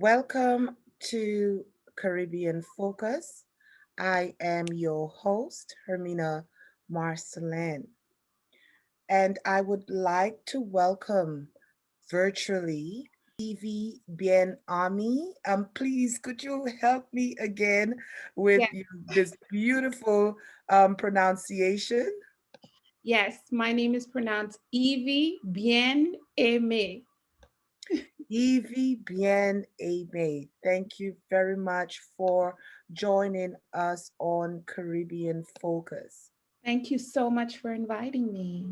Welcome to Caribbean Focus. I am your host, Hermina Marcellin, and I would like to welcome virtually Ivie Bien-Aime. Please, could you help me again with Yeah, this beautiful pronunciation? yes, my name is pronounced Ivie Bien-Aime. Ivie Bien-Aime. Thank you very much for joining us on Caribbean Focus. Thank you so much for inviting me.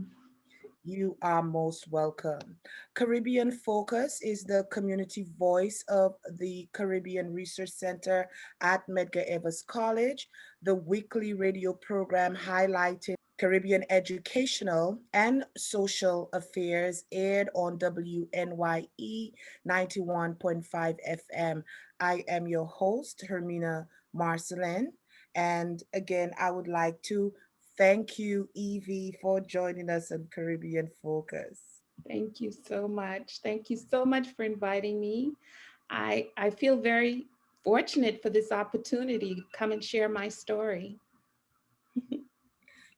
You are most welcome. Caribbean Focus is the community voice of the Caribbean Research Center at Medgar Evers College, the weekly radio program highlighting Caribbean educational and social affairs aired on WNYE 91.5 FM. I am your host, Hermina Marcellin. And again, I would like to thank you, Evie, for joining us on Caribbean Focus. Thank you so much. Thank you so much for inviting me. I feel very fortunate for this opportunity to come and share my story.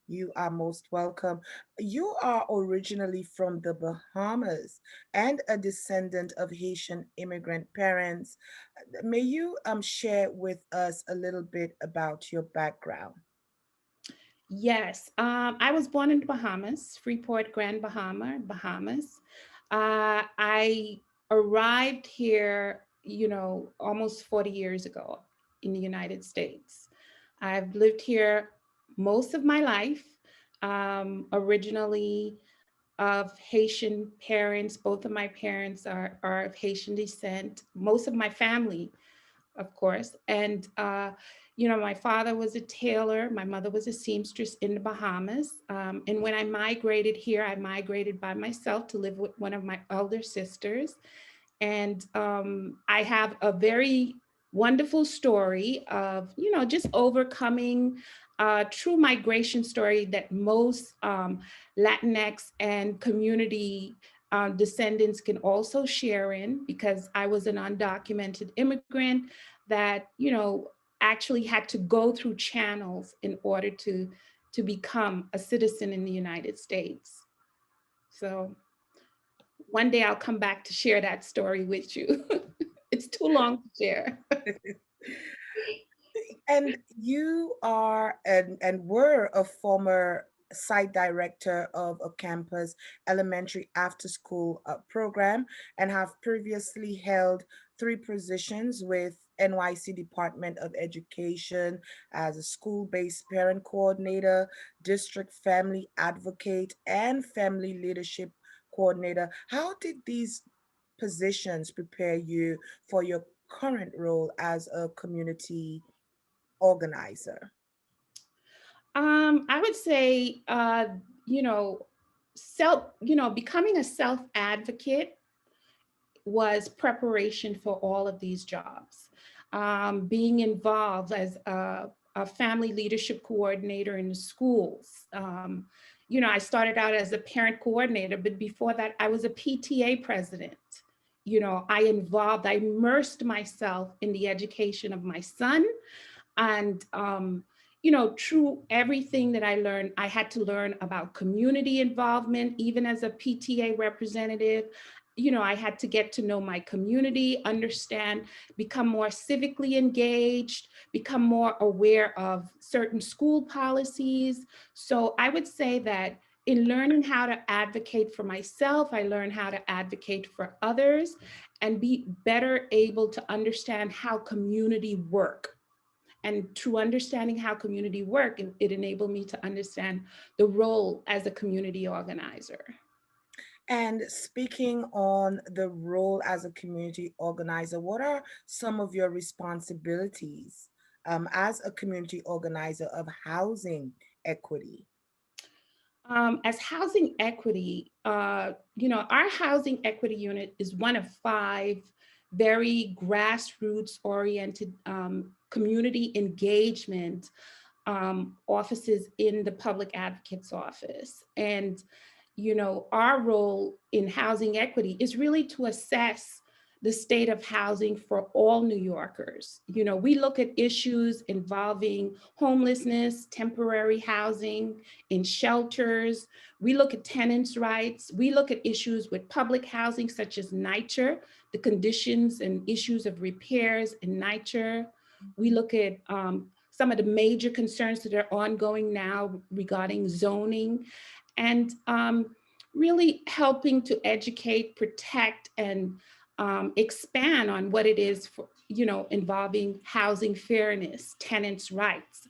You are most welcome. You are originally from the Bahamas and a descendant of Haitian immigrant parents. May you share with us a little bit about your background? Yes, I was born in the Bahamas, Freeport, Grand Bahama, Bahamas. I arrived here, almost 40 years ago in the United States. I've lived here most of my life, originally of Haitian parents. Both of my parents are of Haitian descent. Most of my family, of course. And, my father was a tailor, my mother was a seamstress in the Bahamas. And when I migrated here, I migrated by myself to live with one of my elder sisters. And I have a very wonderful story of, just overcoming a true migration story that most Latinx and community descendants can also share in, because I was an undocumented immigrant that, actually had to go through channels in order to become a citizen in the United States. So one day I'll come back to share that story with you. It's too long to share. And you are and were a former site director of a campus elementary after school program and have previously held three positions with NYC Department of Education as a school-based parent coordinator, district family advocate, and family leadership coordinator. How did these positions prepare you for your current role as a community organizer? I would say, you know, becoming a self advocate was preparation for all of these jobs. Being involved as a family leadership coordinator in the schools. I started out as a parent coordinator, but before that, I was a PTA president. I immersed myself in the education of my son. And, through everything that I learned, I had to learn about community involvement, even as a PTA representative. I had to get to know my community, understand, become more civically engaged, become more aware of certain school policies. So I would say that in learning how to advocate for myself, I learned how to advocate for others and be better able to understand how community work. And through understanding how community work, it enabled me to understand the role as a community organizer. And speaking on the role as a community organizer, what are some of your responsibilities as a community organizer of housing equity? As housing equity, our housing equity unit is one of five very grassroots oriented community engagement offices in the public advocate's office. And, our role in housing equity is really to assess the state of housing for all New Yorkers. We look at issues involving homelessness, temporary housing in shelters. We look at tenants' rights. We look at issues with public housing, such as NYCHR, the conditions and issues of repairs in NYCHR. We look at some of the major concerns that are ongoing now regarding zoning, and really helping to educate, protect, and expand on what it is for, involving housing fairness, tenants' rights,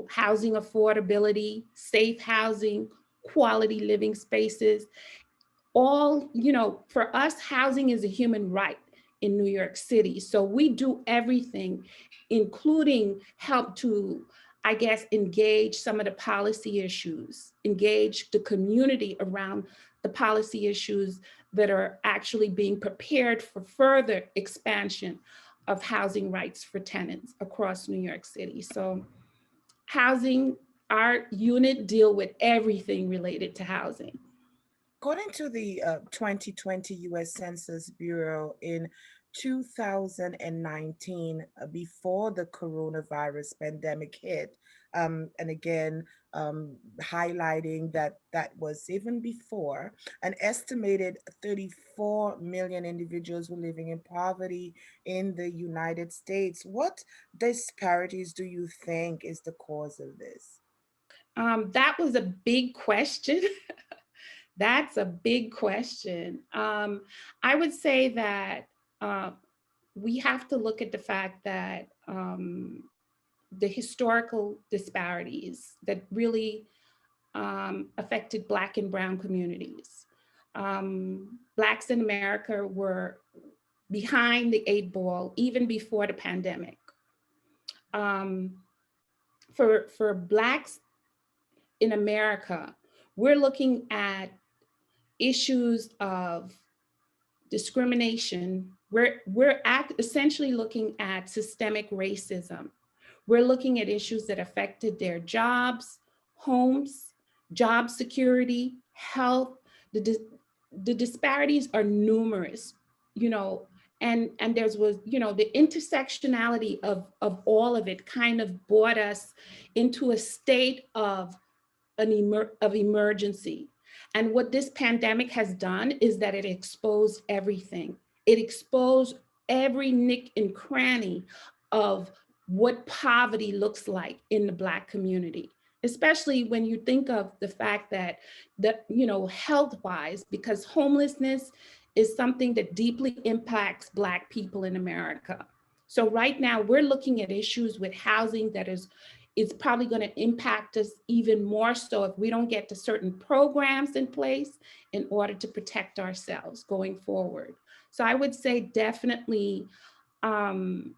housing affordability, safe housing, quality living spaces. For us, housing is a human right in New York City. So we do everything, including help to, I guess, engage some of the policy issues, engage the community around the policy issues that are actually being prepared for further expansion of housing rights for tenants across New York City. So housing, our unit deal with everything related to housing. According to the 2020 US Census Bureau, in 2019, before the coronavirus pandemic hit, and again, highlighting that that was even before, an estimated 34 million individuals were living in poverty in the United States. What disparities do you think is the cause of this? That was a big question. That's a big question. I would say that uh, we have to look at the fact that the historical disparities that really affected Black and Brown communities. Blacks in America were behind the eight ball even before the pandemic. Um, for Blacks in America, we're looking at issues of discrimination. We're essentially looking at systemic racism. We're looking at issues that affected their jobs, homes, job security, health. The, the disparities are numerous, you know, and there's was, the intersectionality of all of it kind of brought us into a state of of emergency. And what this pandemic has done is that it exposed everything. It exposed every nick and cranny of what poverty looks like in the Black community, especially when you think of the fact that health-wise, because homelessness is something that deeply impacts Black people in America. So right now we're looking at issues with housing that is probably going to impact us even more so if we don't get to certain programs in place in order to protect ourselves going forward. So I would say definitely, um,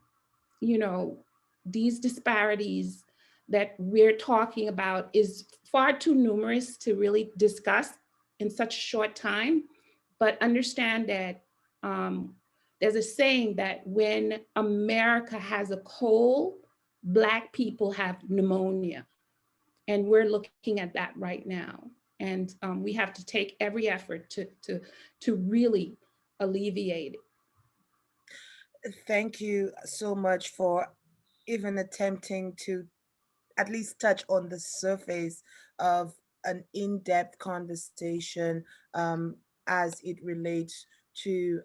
you know, these disparities that we're talking about is far too numerous to really discuss in such a short time. But understand that there's a saying that when America has a cold, Black people have pneumonia. And we're looking at that right now. And we have to take every effort to really alleviate it. Thank you so much for even attempting to at least touch on the surface of an in-depth conversation, as it relates to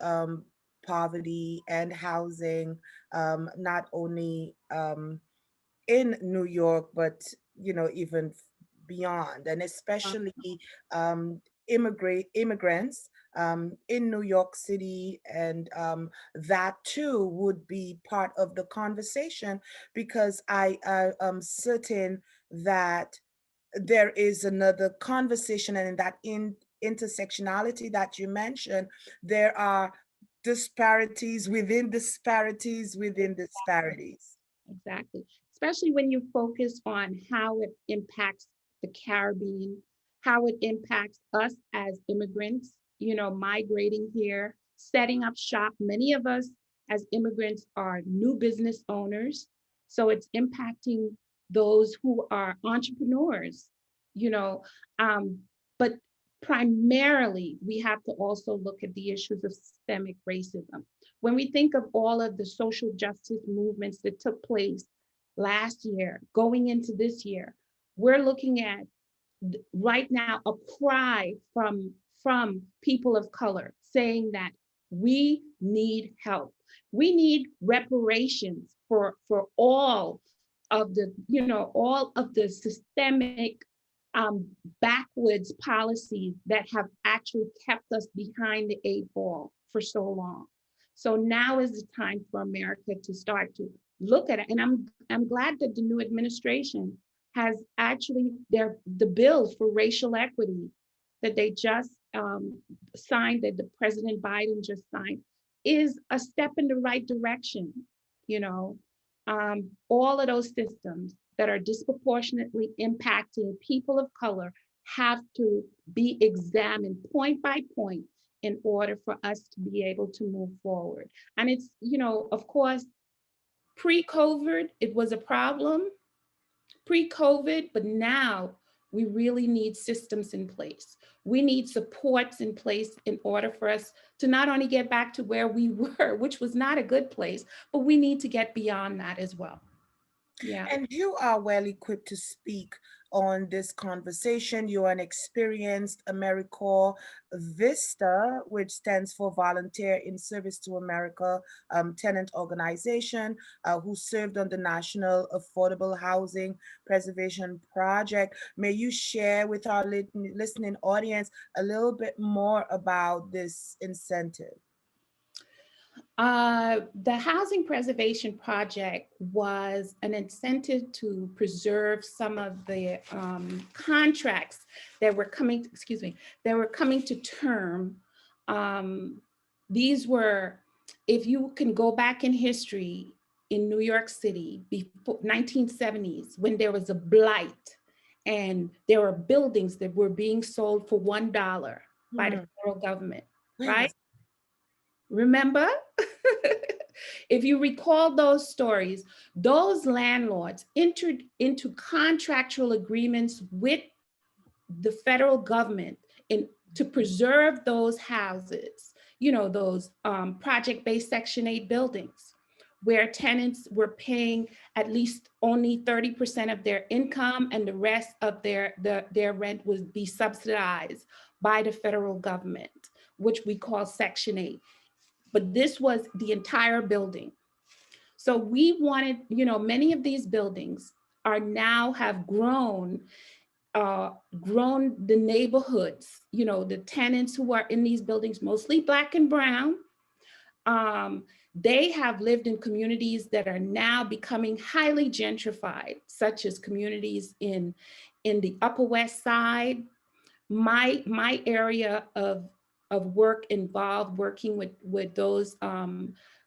poverty and housing, not only in New York, but even beyond, and especially immigrants in New York City, and that too would be part of the conversation, because I am certain that there is another conversation, and in that intersectionality that you mentioned, there are disparities within disparities within disparities. Exactly. Especially when you focus on how it impacts the Caribbean, how it impacts us as immigrants, migrating here, setting up shop. Many of us as immigrants are new business owners. So it's impacting those who are entrepreneurs, you know. Um, but primarily, we have to also look at the issues of systemic racism. When we think of all of the social justice movements that took place last year, going into this year, we're looking at right now a cry from people of color saying that we need help. We need reparations for all of the, all of the systemic backwards policies that have actually kept us behind the eight ball for so long. So now is the time for America to start to look at it. And I'm glad that the new administration has actually the bills for racial equity that they just signed, that the President Biden just signed, is a step in the right direction. You know, all of those systems that are disproportionately impacting people of color have to be examined point by point in order for us to be able to move forward. And it's, of course, pre-COVID, it was a problem, pre-COVID, but now we really need systems in place. We need supports in place in order for us to not only get back to where we were, which was not a good place, but we need to get beyond that as well. Yeah. And you are well equipped to speak on this conversation. You are an experienced AmeriCorps Vista, which stands for Volunteer in Service to America tenant organization, who served on the National Affordable Housing Preservation Project. May you share with our listening audience a little bit more about this incentive? The Housing Preservation Project was an incentive to preserve some of the contracts that were coming, excuse me, that were coming to term. These were, if you can go back in history in New York City before 1970s, when there was a blight and there were buildings that were being sold for $1 by the federal government, right? Yes. Remember? If you recall those stories, those landlords entered into contractual agreements with the federal government to preserve those houses, those project-based Section 8 buildings, where tenants were paying at least only 30% of their income, and the rest of their rent would be subsidized by the federal government, which we call Section 8. But this was the entire building. So we wanted, many of these buildings are now have grown the neighborhoods, the tenants who are in these buildings, mostly Black and brown. They have lived in communities that are now becoming highly gentrified, such as communities in the Upper West Side. My area of work involved working with those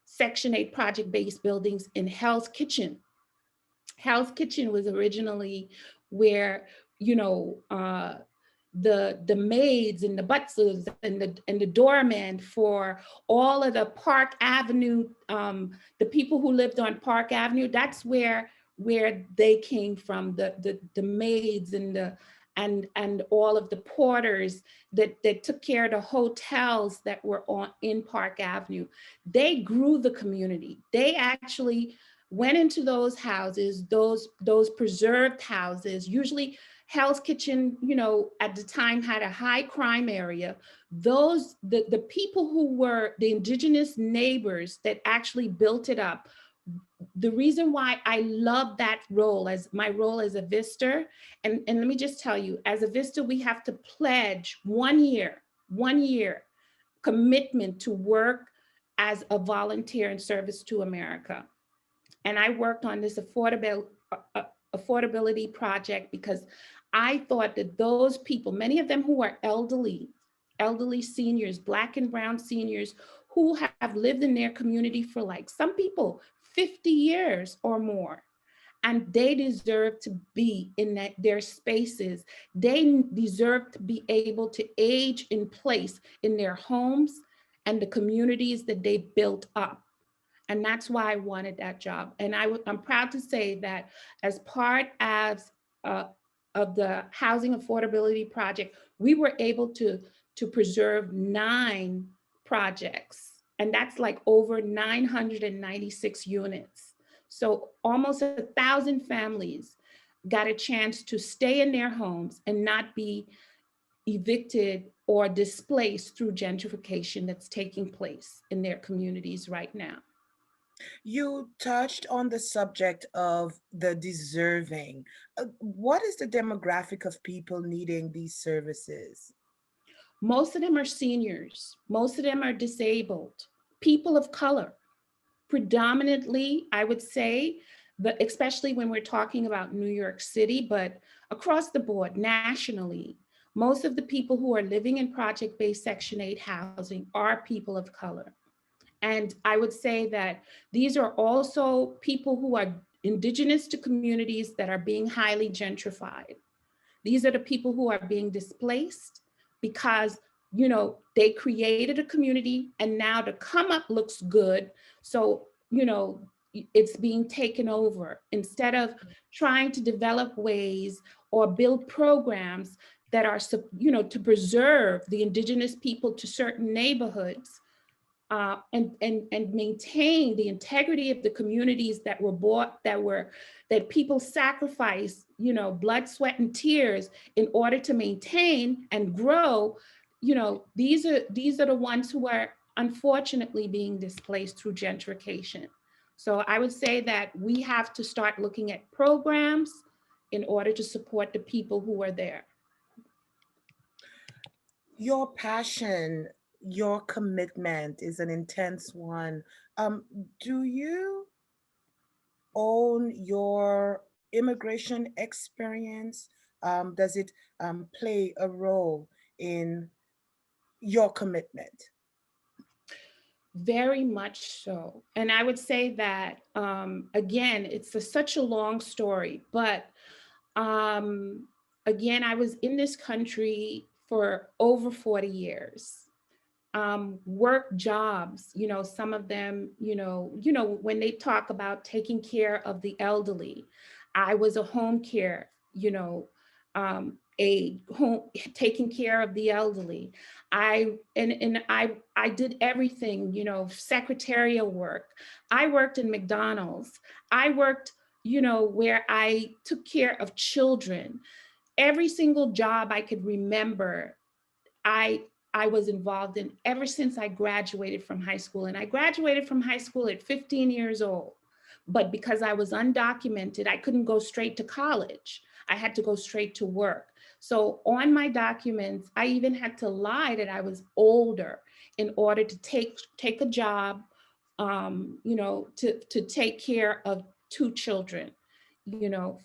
Section 8 project-based buildings in Hell's Kitchen. Hell's Kitchen was originally where, the maids and the butlers and the doorman for all of the Park Avenue, the people who lived on Park Avenue, that's where they came from, the maids and all of the porters that took care of the hotels that were in Park Avenue. They grew the community. They actually went into those houses, those preserved houses. Usually Hell's Kitchen, at the time had a high crime area. The people who were the indigenous neighbors that actually built it up. The reason why I love that role, as my role as a Vista, and let me just tell you, as a Vista, we have to pledge 1 year commitment to work as a volunteer in service to America. And I worked on this affordability project because I thought that those people, many of them who are elderly seniors, Black and brown seniors, who have lived in their community for, like, some people 50 years or more, and they deserve to be in their spaces. They deserve to be able to age in place in their homes and the communities that they built up. And that's why I wanted that job. And I'm proud to say that as part of the Housing Affordability Project, we were able to preserve 9 projects. and that's like over 996 units. So almost 1,000 families got a chance to stay in their homes and not be evicted or displaced through gentrification that's taking place in their communities right now. You touched on the subject of the deserving. What is the demographic of people needing these services? Most of them are seniors, most of them are disabled, people of color. Predominantly, I would say, but especially when we're talking about New York City, but across the board, nationally, most of the people who are living in project-based Section 8 housing are people of color. And I would say that these are also people who are indigenous to communities that are being highly gentrified. These are the people who are being displaced because, they created a community and now the come up looks good. So, it's being taken over instead of trying to develop ways or build programs that are, to preserve the indigenous people to certain neighborhoods, and maintain the integrity of the communities that were bought, that people sacrifice, blood, sweat, and tears in order to maintain and grow. These are the ones who are unfortunately being displaced through gentrification. So I would say that we have to start looking at programs in order to support the people who are there. Your passion, your commitment is an intense one. Um, do you own your immigration experience? Does it play a role in your commitment? Very much so. And I would say that, again, it's such a long story, but um, again, I was in this country for over 40 years. Work jobs, some of them, when they talk about taking care of the elderly, I was a home care, aide, home, taking care of the elderly. I did everything, secretarial work. I worked in McDonald's. I worked, where I took care of children. Every single job I could remember, I I was involved in ever since I graduated from high school. And I graduated from high school at 15 years old. But because I was undocumented, I couldn't go straight to college. I had to go straight to work. So on my documents, I even had to lie that I was older in order to take a job, to take care of two children,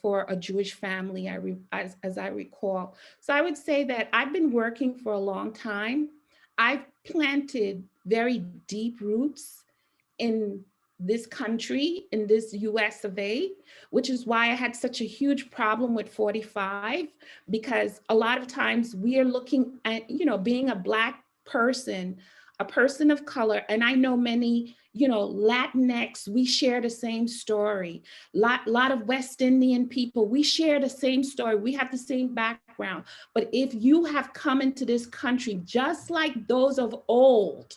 for a Jewish family, as I recall. So I would say that I've been working for a long time. I've planted very deep roots in this country, in this US of A, which is why I had such a huge problem with 45, because a lot of times we are looking at, being a Black person, a person of color, and I know many, Latinx, we share the same story. Lot of West Indian people, we share the same story. We have the same background. But if you have come into this country, just like those of old,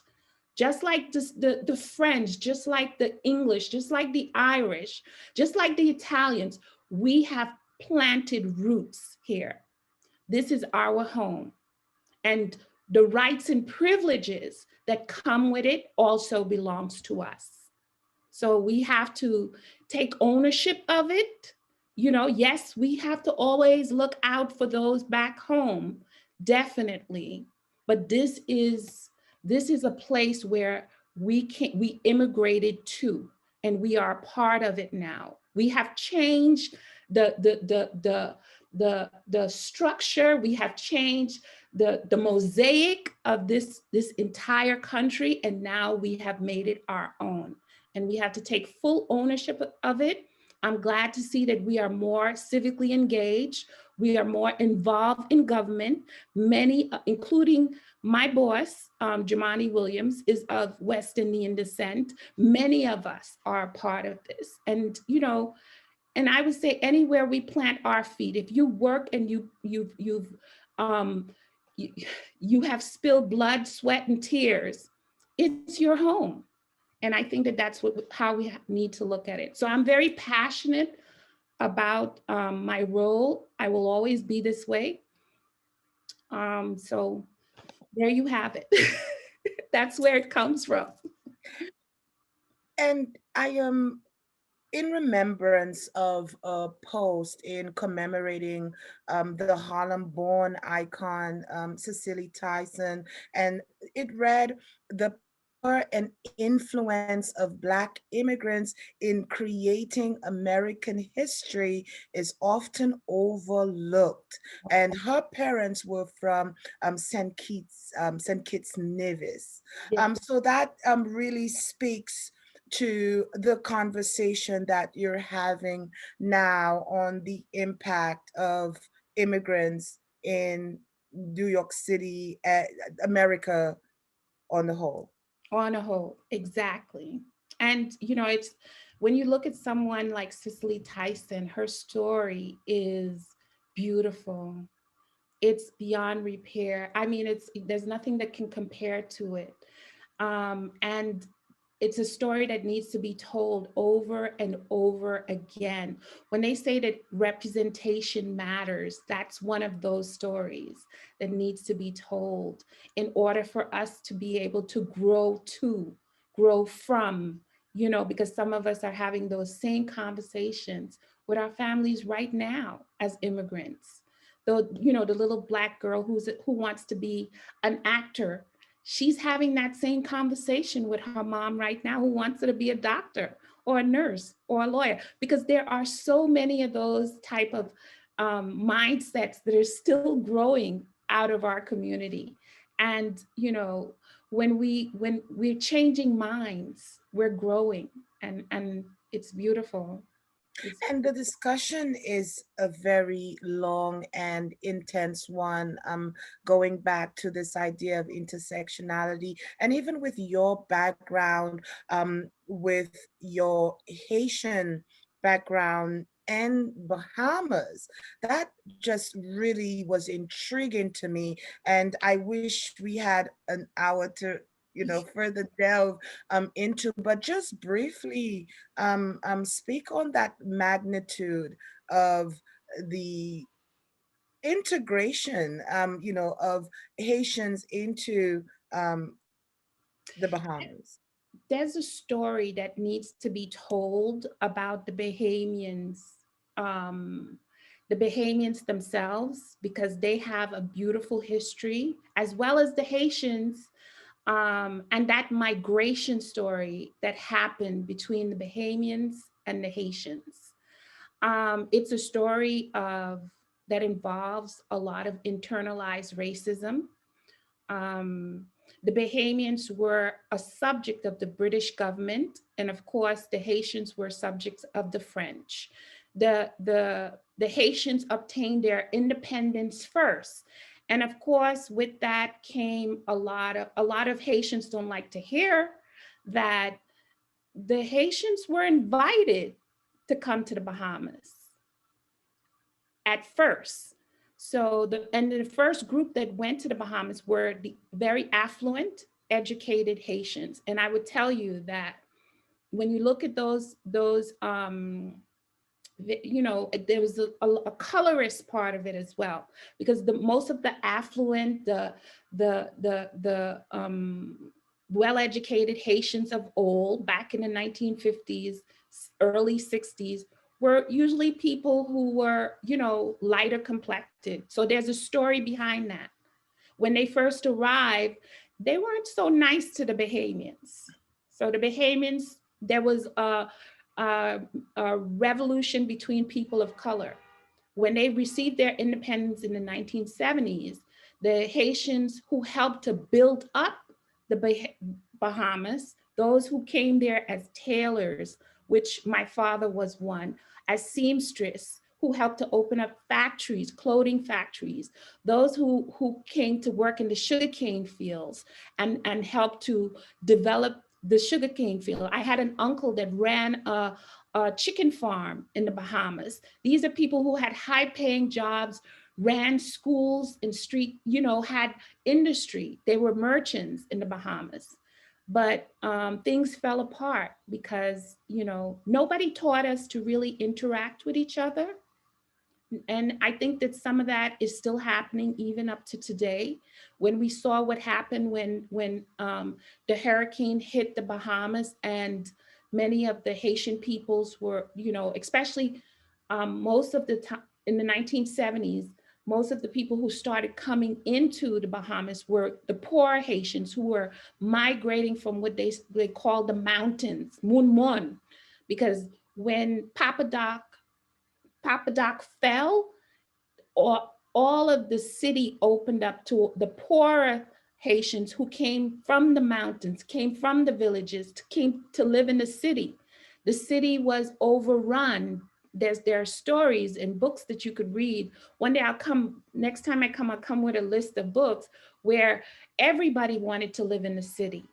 just like the French, just like the English, just like the Irish, just like the Italians, we have planted roots here. This is our home. And the rights and privileges that come with it also belongs to us. So we have to take ownership of it. Yes, we have to always look out for those back home, definitely. But this is a place where we immigrated to, and we are a part of it now. We have changed the structure. We have changed the mosaic of this entire country, and now we have made it our own, and we have to take full ownership of it. I'm glad to see that we are more civically engaged. We are more involved in government. Many, including my boss, Jamani Williams, is of West Indian descent. Many of us are a part of this. And I would say anywhere we plant our feet, if you work and um, you, you have spilled blood, sweat, and tears it's your home. And I think that that's how we need to look at it. So I'm very passionate about my role. I will always be this way. So there you have it. That's where it comes from. And I am in remembrance of a post in commemorating the Harlem-born icon Cicely Tyson, and it read, "The power and influence of Black immigrants in creating American history is often overlooked." And her parents were from St. Kitts Nevis. Yeah. So that really speaks to the conversation that you're having now on the impact of immigrants in New York City, America on the whole. On a whole, exactly. And it's when you look at someone like Cicely Tyson, her story is beautiful. It's beyond repair. I mean, it's there's nothing that can compare to it. And it's a story that needs to be told over and over again. When they say that representation matters, that's one of those stories that needs to be told in order for us to be able to grow from, because some of us are having those same conversations with our families right now as immigrants. The little Black girl who wants to be an actor, she's having that same conversation with her mom right now who wants her to be a doctor or a nurse or a lawyer, because there are so many of those type of mindsets that are still growing out of our community. And when we're changing minds, we're growing, and it's beautiful. It's And the discussion is a very long and intense one, going back to this idea of intersectionality. And even with your background, with your Haitian background and Bahamas, that just really was intriguing to me. And I wish we had an hour to further delve into, but just briefly speak on that magnitude of the integration, of Haitians into the Bahamas. there's a story that needs to be told about um, the Bahamians themselves, because they have a beautiful history, as well as the Haitians, and that migration story that happened between the Bahamians and the Haitians. It's a story of that involves a lot of internalized racism. um, the Bahamians were a subject of the British government, and of course, the Haitians were subjects of the French. The Haitians obtained their independence first, and of course, with that came a lot of Haitians don't like to hear that the Haitians were invited to come to the Bahamas at first. So the first group that went to the Bahamas were the very affluent, educated Haitians. And I would tell you that when you look at there was a colorist part of it as well, because the most of the affluent, the well-educated Haitians of old, back in the 1950s, early 60s, were usually people who were, lighter complected. So there's a story behind that. When they first arrived, they weren't so nice to the Bahamians. So the Bahamians, there was a revolution between people of color. When they received their independence in the 1970s, the Haitians who helped to build up the Bahamas, those who came there as tailors, which my father was one, as seamstress, who helped to open up factories, clothing factories, those who came to work in the sugarcane fields and helped to develop the sugarcane field. I had an uncle that ran a chicken farm in the Bahamas. These are people who had high paying jobs, ran schools and street, had industry. They were merchants in the Bahamas. But things fell apart because, nobody taught us to really interact with each other. And I think that some of that is still happening even up to today. When we saw what happened when the hurricane hit the Bahamas, and many of the Haitian peoples were, especially most of the time in the 1970s, most of the people who started coming into the Bahamas were the poor Haitians who were migrating from what they call the mountains, Mun Mun, because when Papa Doc fell, all of the city opened up to the poorer Haitians who came from the mountains, came from the villages, came to live in the city. The city was overrun. There are stories and books that you could read. One day next time I'll come with a list of books where everybody wanted to live in the city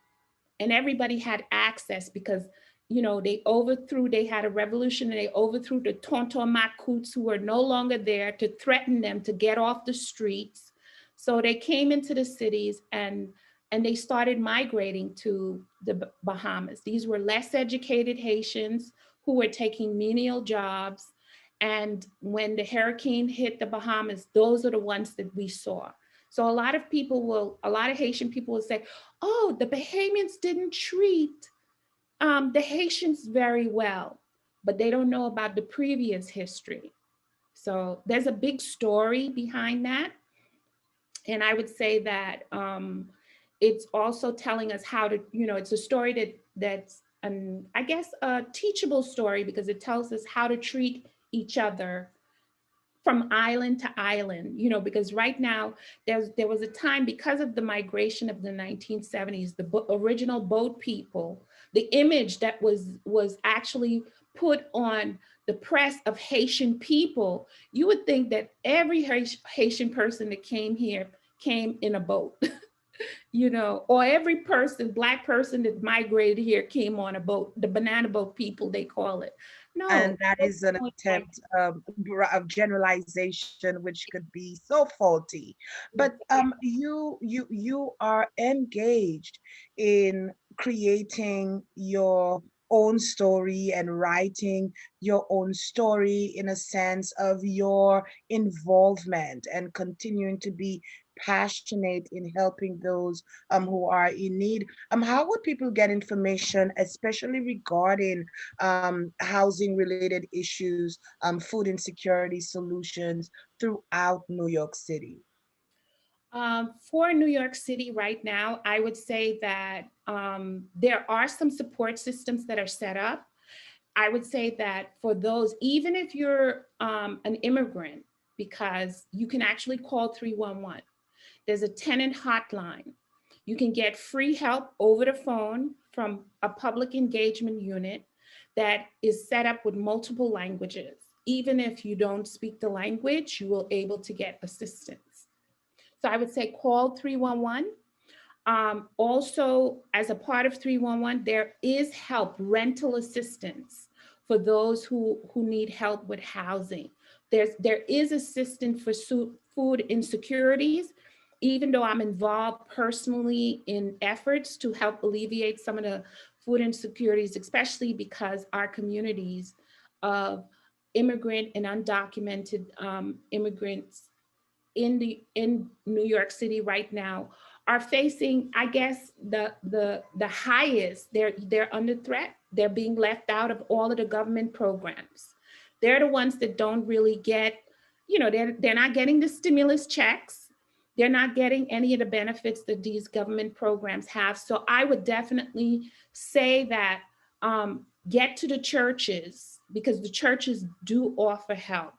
and everybody had access because they had a revolution and they overthrew the Tonton Macoutes who were no longer there to threaten them to get off the streets. So they came into the cities and they started migrating to the Bahamas. These were less educated Haitians who were taking menial jobs. And when the hurricane hit the Bahamas, those are the ones that we saw. So a lot of Haitian people will say, oh, the Bahamians didn't treat the Haitians very well, but they don't know about the previous history. So there's a big story behind that. And I would say that it's also telling us how to, it's a story that's I guess a teachable story because it tells us how to treat each other from island to island, because right now there was a time because of the migration of the 1970s, the original boat people, the image that was actually put on the press of Haitian people, you would think that every Haitian person that came here came in a boat. Or every black person that migrated here came on a boat, the banana boat people, they call it. No, And that is an attempt of generalization which could be so faulty. But you are engaged in creating your own story and writing your own story in a sense of your involvement and continuing to be passionate in helping those who are in need. How would people get information, especially regarding housing related issues, food insecurity solutions throughout New York City? For New York City right now, I would say that there are some support systems that are set up. I would say that for those, even if you're an immigrant, because you can actually call 311. There's a tenant hotline. You can get free help over the phone from a public engagement unit that is set up with multiple languages. Even if you don't speak the language, you will able to get assistance. So I would say call 311. Also, as a part of 311, there is help, rental assistance for those who need help with housing. There is assistance for food insecurities, even though I'm involved personally in efforts to help alleviate some of the food insecurities, especially because our communities of immigrant and undocumented immigrants in New York City right now are facing, I guess, the highest. They're under threat. They're being left out of all of the government programs. They're the ones that don't really get, they're not getting the stimulus checks. They're not getting any of the benefits that these government programs have. So I would definitely say that get to the churches because the churches do offer help,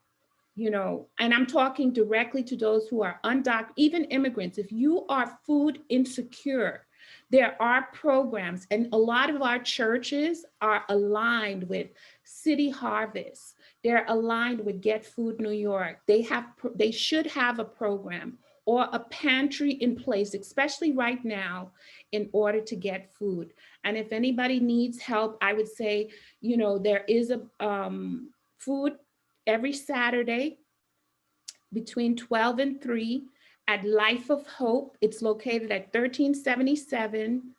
and I'm talking directly to those who are undocumented, even immigrants. If you are food insecure, there are programs, and a lot of our churches are aligned with City Harvest. They're aligned with Get Food New York. They should have a program or a pantry in place, especially right now, in order to get food. And if anybody needs help, I would say, there is a food every Saturday between 12 and 3 at Life of Hope. It's located at 1377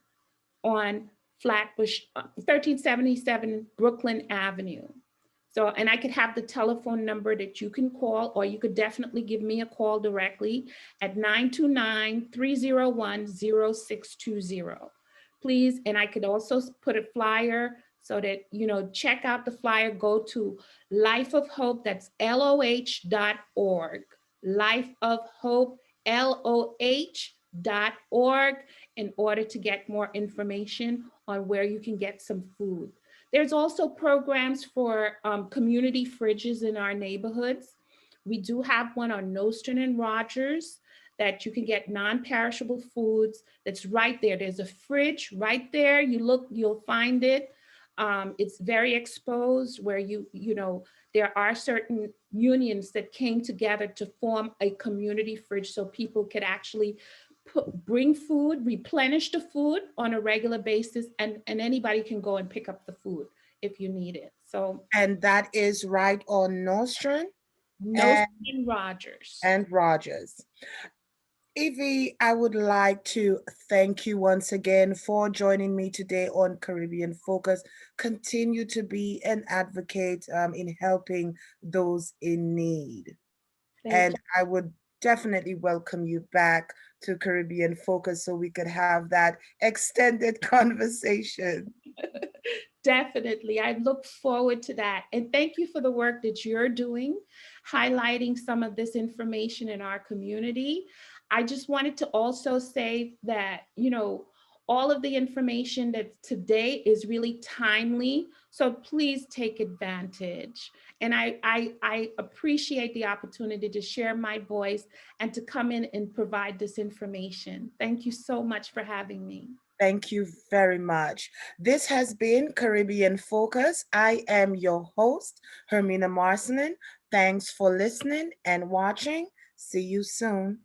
on Flatbush, 1377 Brooklyn Avenue. So, and I could have the telephone number that you can call, or you could definitely give me a call directly at 929-301-0620. Please, and I could also put a flyer so that, check out the flyer, go to Life of Hope, that's LOH.org. Life of Hope, LOH.org, in order to get more information on where you can get some food. There's also programs for community fridges in our neighborhoods. We do have one on Nostrand and Rogers that you can get non-perishable foods. That's right there. There's a fridge right there. You look, you'll find it. It's very exposed where there are certain unions that came together to form a community fridge so people could actually bring food, replenish the food on a regular basis, and anybody can go and pick up the food if you need it. So And that is right on Nostrand no and, Rogers. and Rogers. Ivie, I would like to thank you once again for joining me today on Caribbean Focus. Continue to be an advocate in helping those in need. Thank And you. I would definitely welcome you back to Caribbean Focus so we could have that extended conversation. Definitely. I look forward to that. And thank you for the work that you're doing, highlighting some of this information in our community. I just wanted to also say that, all of the information that today is really timely. So please take advantage. And I appreciate the opportunity to share my voice and to come in and provide this information. Thank you so much for having me. Thank you very much. This has been Caribbean Focus. I am your host, Hermina Marcellin. Thanks for listening and watching. See you soon.